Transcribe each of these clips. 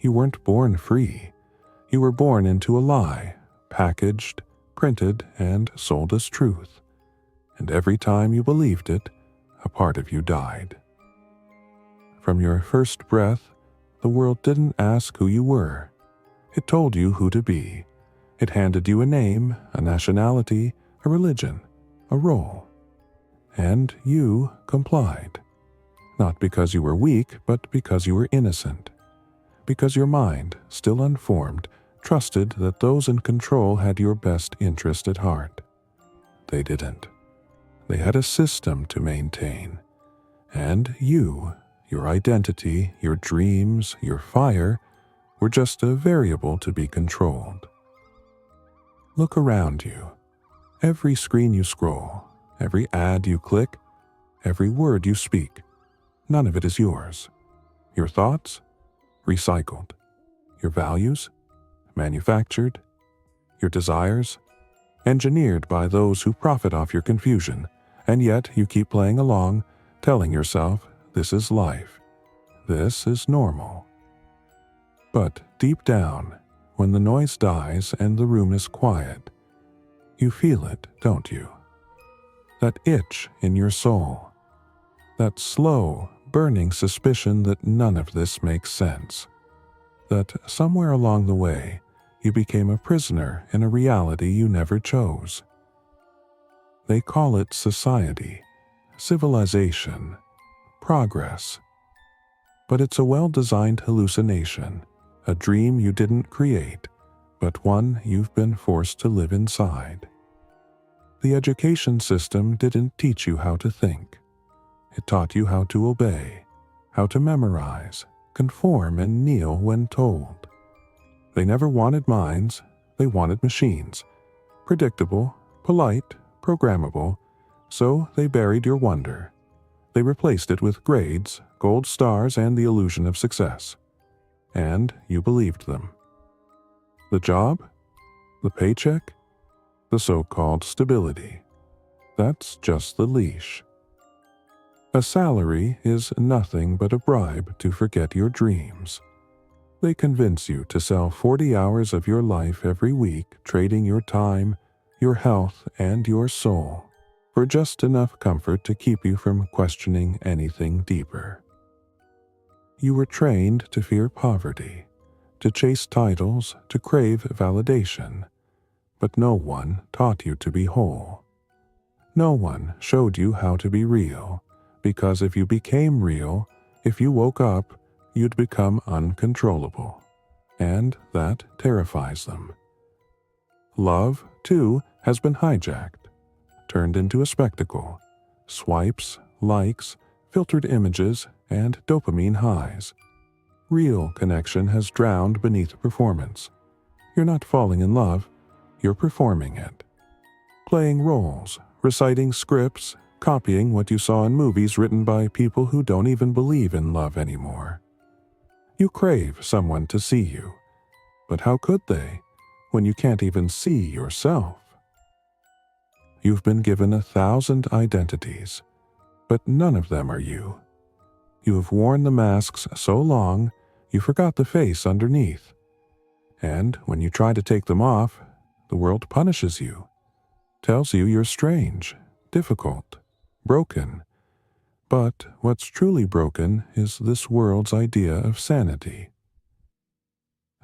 You weren't born free. You were born into a lie, packaged, printed, and sold as truth. And every time you believed it, a part of you died. From your first breath, the world didn't ask who you were. It told you who to be. It handed you a name, a nationality, a religion, a role. And you complied. Not because you were weak, but because you were innocent. Because your mind, still unformed, trusted that those in control had your best interest at heart. They didn't. They had a system to maintain. And you, your identity, your dreams, your fire, were just a variable to be controlled. Look around you. Every screen you scroll, every ad you click, every word you speak, none of it is yours. Your thoughts? Recycled. Your values? Manufactured. Your desires? Engineered by those who profit off your confusion, and yet you keep playing along, telling yourself this is life. This is normal. But deep down, when the noise dies and the room is quiet, you feel it, don't you? That itch in your soul. That slow, burning suspicion that none of this makes sense. That somewhere along the way, you became a prisoner in a reality you never chose. They call it society, civilization, progress. But it's a well-designed hallucination, a dream you didn't create, but one you've been forced to live inside. The education system didn't teach you how to think. It taught you how to obey, how to memorize, conform, and kneel when told. They never wanted minds, they wanted machines. Predictable, polite, programmable, so they buried your wonder. They replaced it with grades, gold stars, and the illusion of success. And you believed them. The job? The paycheck? The so-called stability. That's just the leash. A salary is nothing but a bribe to forget your dreams. They convince you to sell 40 hours of your life every week, trading your time, your health, and your soul for just enough comfort to keep you from questioning anything deeper. You were trained to fear poverty, to chase titles, to crave validation, but no one taught you to be whole. No one showed you how to be real, because if you became real, if you woke up, you'd become uncontrollable, and that terrifies them. Love, too, has been hijacked, turned into a spectacle, swipes, likes, filtered images, and dopamine highs. Real connection has drowned beneath performance. You're not falling in love, you're performing it. Playing roles, reciting scripts, copying what you saw in movies written by people who don't even believe in love anymore. You crave someone to see you, but how could they, when you can't even see yourself? You've been given 1,000 identities, but none of them are you. You have worn the masks so long, you forgot the face underneath. And when you try to take them off, the world punishes you, tells you you're strange, difficult, broken. But what's truly broken is this world's idea of sanity.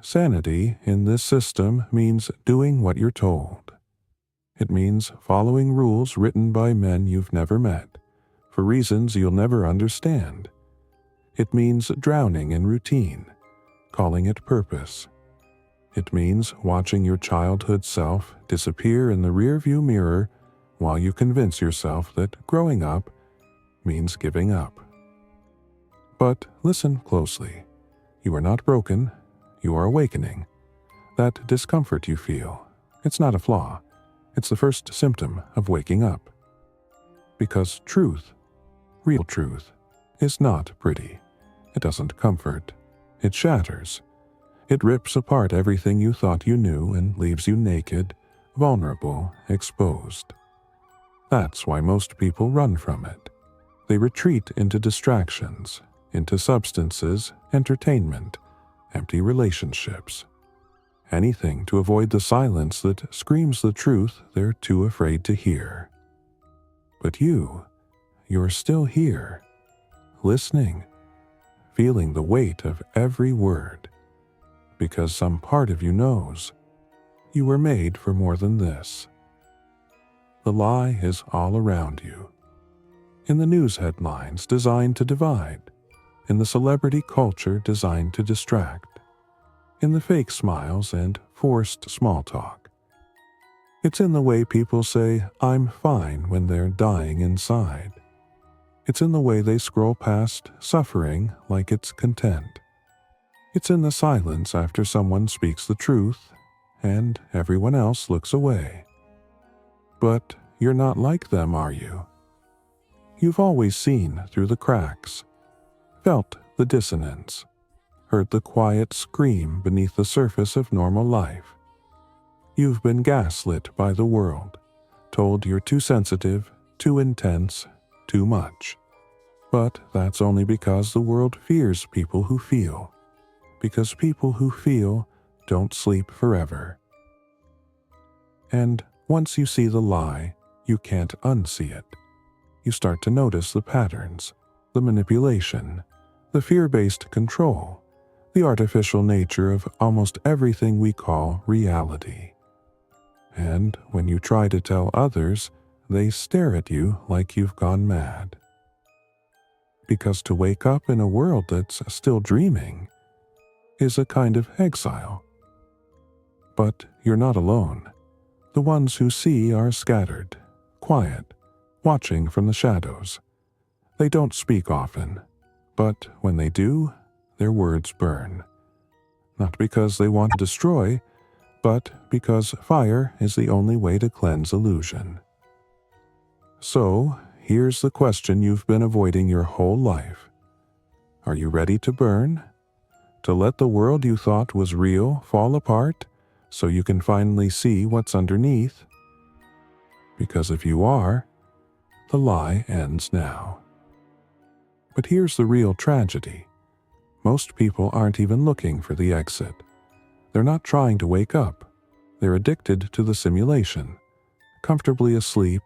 Sanity in this system means doing what you're told. It means following rules written by men you've never met, for reasons you'll never understand. It means drowning in routine, calling it purpose. It means watching your childhood self disappear in the rearview mirror while you convince yourself that growing up means giving up. But listen closely. You are not broken, you are awakening. That discomfort you feel, it's not a flaw. It's the first symptom of waking up. Because truth, real truth, is not pretty. It doesn't comfort. It shatters. It rips apart everything you thought you knew and leaves you naked, vulnerable, exposed. That's why most people run from it. They retreat into distractions, into substances, entertainment, empty relationships. Anything to avoid the silence that screams the truth they're too afraid to hear. But you're still here, listening, feeling the weight of every word, because some part of you knows you were made for more than this. The lie is all around you, in the news headlines designed to divide, in the celebrity culture designed to distract, in the fake smiles and forced small talk. It's in the way people say, "I'm fine," when they're dying inside. It's in the way they scroll past suffering like it's content. It's in the silence after someone speaks the truth and everyone else looks away. But you're not like them, are you? You've always seen through the cracks, felt the dissonance, heard the quiet scream beneath the surface of normal life. You've been gaslit by the world, told you're too sensitive, too intense, too much. But that's only because the world fears people who feel, because people who feel don't sleep forever. And once you see the lie, you can't unsee it. You start to notice the patterns, the manipulation, the fear-based control, the artificial nature of almost everything we call reality. And when you try to tell others, they stare at you like you've gone mad. Because to wake up in a world that's still dreaming is a kind of exile. But you're not alone. The ones who see are scattered, quiet, watching from the shadows. They don't speak often, but when they do, their words burn. Not because they want to destroy, but because fire is the only way to cleanse illusion. So, here's the question you've been avoiding your whole life. Are you ready to burn? To let the world you thought was real fall apart so you can finally see what's underneath? Because if you are, the lie ends now. But here's the real tragedy. Most people aren't even looking for the exit. They're not trying to wake up. They're addicted to the simulation, comfortably asleep,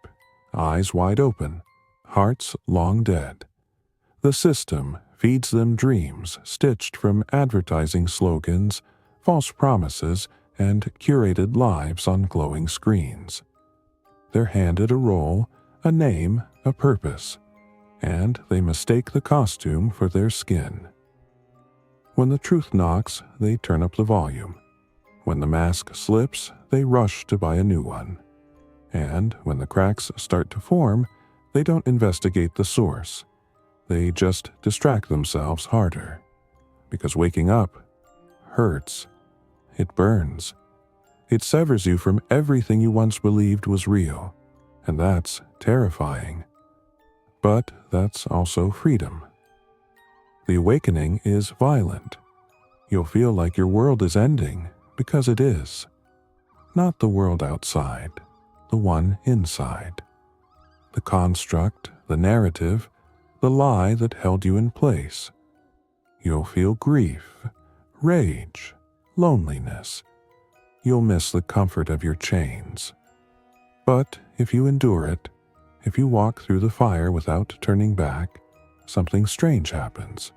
eyes wide open, hearts long dead. The system feeds them dreams stitched from advertising slogans, false promises, and curated lives on glowing screens. They're handed a role, a name, a purpose, and they mistake the costume for their skin. When the truth knocks, they turn up the volume. When the mask slips, they rush to buy a new one. And when the cracks start to form, they don't investigate the source. They just distract themselves harder. Because waking up hurts. It burns. It severs you from everything you once believed was real. And that's terrifying. But that's also freedom. The awakening is violent. You'll feel like your world is ending, because it is. Not the world outside, the one inside. The construct, the narrative, the lie that held you in place. You'll feel grief, rage, loneliness. You'll miss the comfort of your chains. But if you endure it, if you walk through the fire without turning back, something strange happens.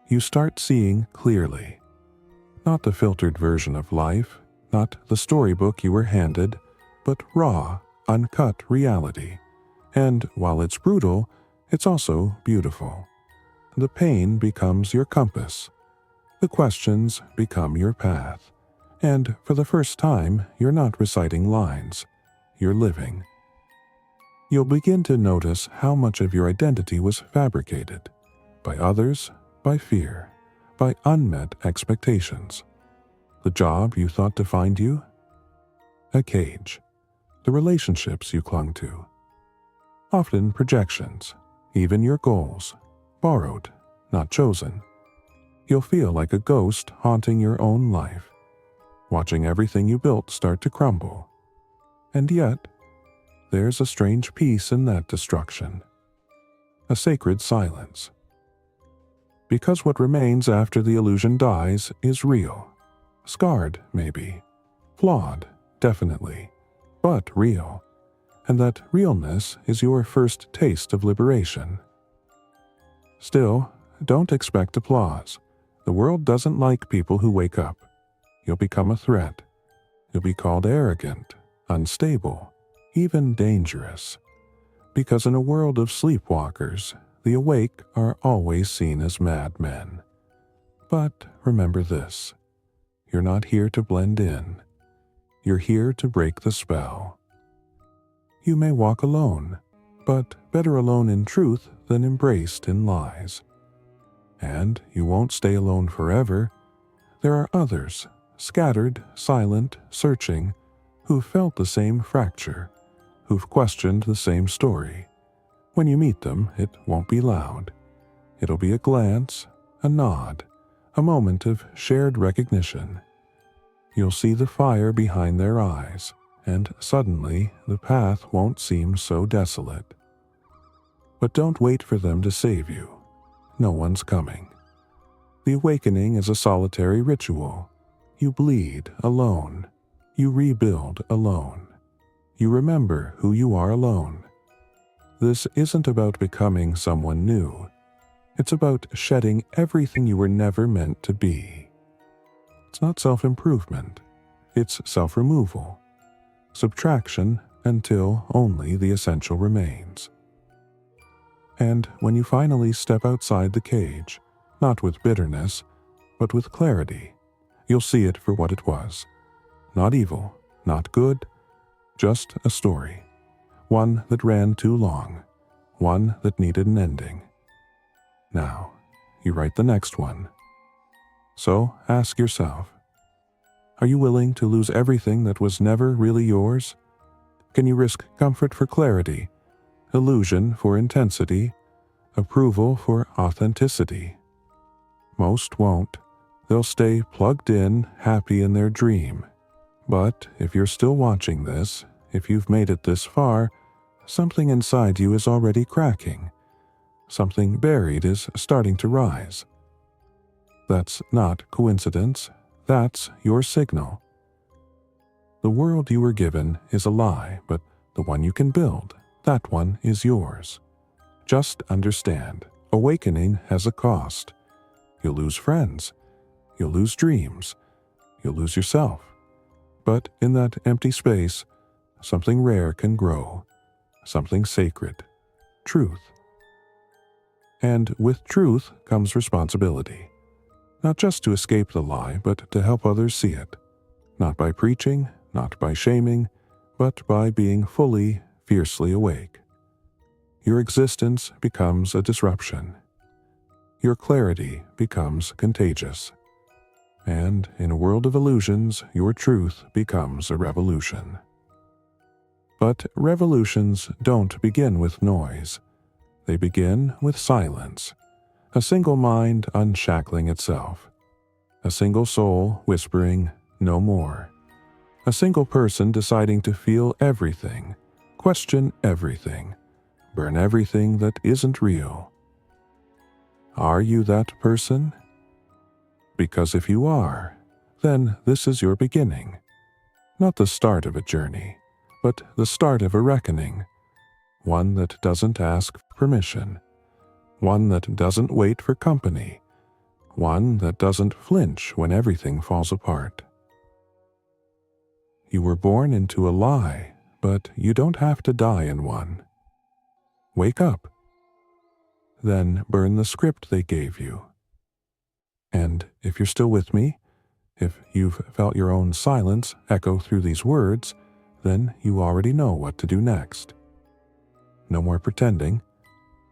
You start seeing clearly. Not the filtered version of life, not the storybook you were handed, but raw, uncut reality. And while it's brutal, it's also beautiful. The pain becomes your compass. The questions become your path. And for the first time, you're not reciting lines. You're living. You'll begin to notice how much of your identity was fabricated. By others, by fear, by unmet expectations. The job you thought defined you? A cage. The relationships you clung to. Often projections, even your goals, borrowed, not chosen. You'll feel like a ghost haunting your own life, watching everything you built start to crumble. And yet, there's a strange peace in that destruction. A sacred silence. Because what remains after the illusion dies is real. Scarred, maybe. Flawed, definitely. But real. And that realness is your first taste of liberation. Still, don't expect applause. The world doesn't like people who wake up. You'll become a threat. You'll be called arrogant, unstable, even dangerous. Because in a world of sleepwalkers, the awake are always seen as madmen. But remember this. You're not here to blend in. You're here to break the spell. You may walk alone, but better alone in truth than embraced in lies. And you won't stay alone forever. There are others, scattered, silent, searching, who've felt the same fracture, who've questioned the same story. When you meet them, it won't be loud. It'll be a glance, a nod, a moment of shared recognition. You'll see the fire behind their eyes, and suddenly the path won't seem so desolate. But don't wait for them to save you. No one's coming. The awakening is a solitary ritual. You bleed alone. You rebuild alone. You remember who you are alone. This isn't about becoming someone new. It's about shedding everything you were never meant to be. It's not self-improvement. It's self-removal. Subtraction until only the essential remains. And when you finally step outside the cage, not with bitterness, but with clarity, you'll see it for what it was. Not evil, not good, just a story. One that ran too long, one that needed an ending. Now, you write the next one. So ask yourself, are you willing to lose everything that was never really yours? Can you risk comfort for clarity, illusion for intensity, approval for authenticity? Most won't. They'll stay plugged in, happy in their dream. But if you're still watching this, if you've made it this far, something inside you is already cracking. Something buried is starting to rise. That's not coincidence. That's your signal. The world you were given is a lie, but the one you can build, that one is yours. Just understand, awakening has a cost. You'll lose friends. You'll lose dreams. You'll lose yourself. But in that empty space, something rare can grow. Something sacred. Truth. And with truth comes responsibility. Not just to escape the lie, but to help others see it. Not by preaching, not by shaming, but by being fully, fiercely awake. Your existence becomes a disruption. Your clarity becomes contagious. And in a world of illusions, your truth becomes a revolution. But revolutions don't begin with noise. They begin with silence. A single mind unshackling itself. A single soul whispering, no more. A single person deciding to feel everything, question everything, burn everything that isn't real. Are you that person? Because if you are, then this is your beginning. Not the start of a journey, but the start of a reckoning. One that doesn't ask permission. One that doesn't wait for company. One that doesn't flinch when everything falls apart. You were born into a lie, but you don't have to die in one. Wake up. Then burn the script they gave you. And if you're still with me, if you've felt your own silence echo through these words, then you already know what to do next. No more pretending,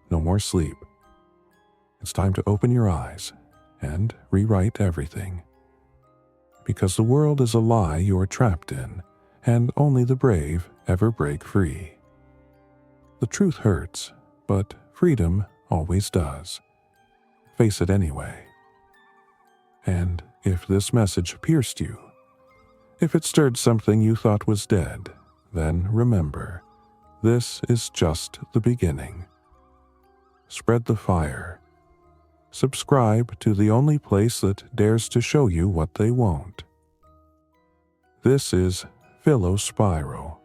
no more sleep. It's time to open your eyes and rewrite everything. Because the world is a lie you're trapped in, and only the brave ever break free. The truth hurts, but freedom always does. Face it anyway. And if this message pierced you, if it stirred something you thought was dead, then remember, this is just the beginning. Spread the fire. subscribe to the only place that dares to show you what they won't. This is Philospiral.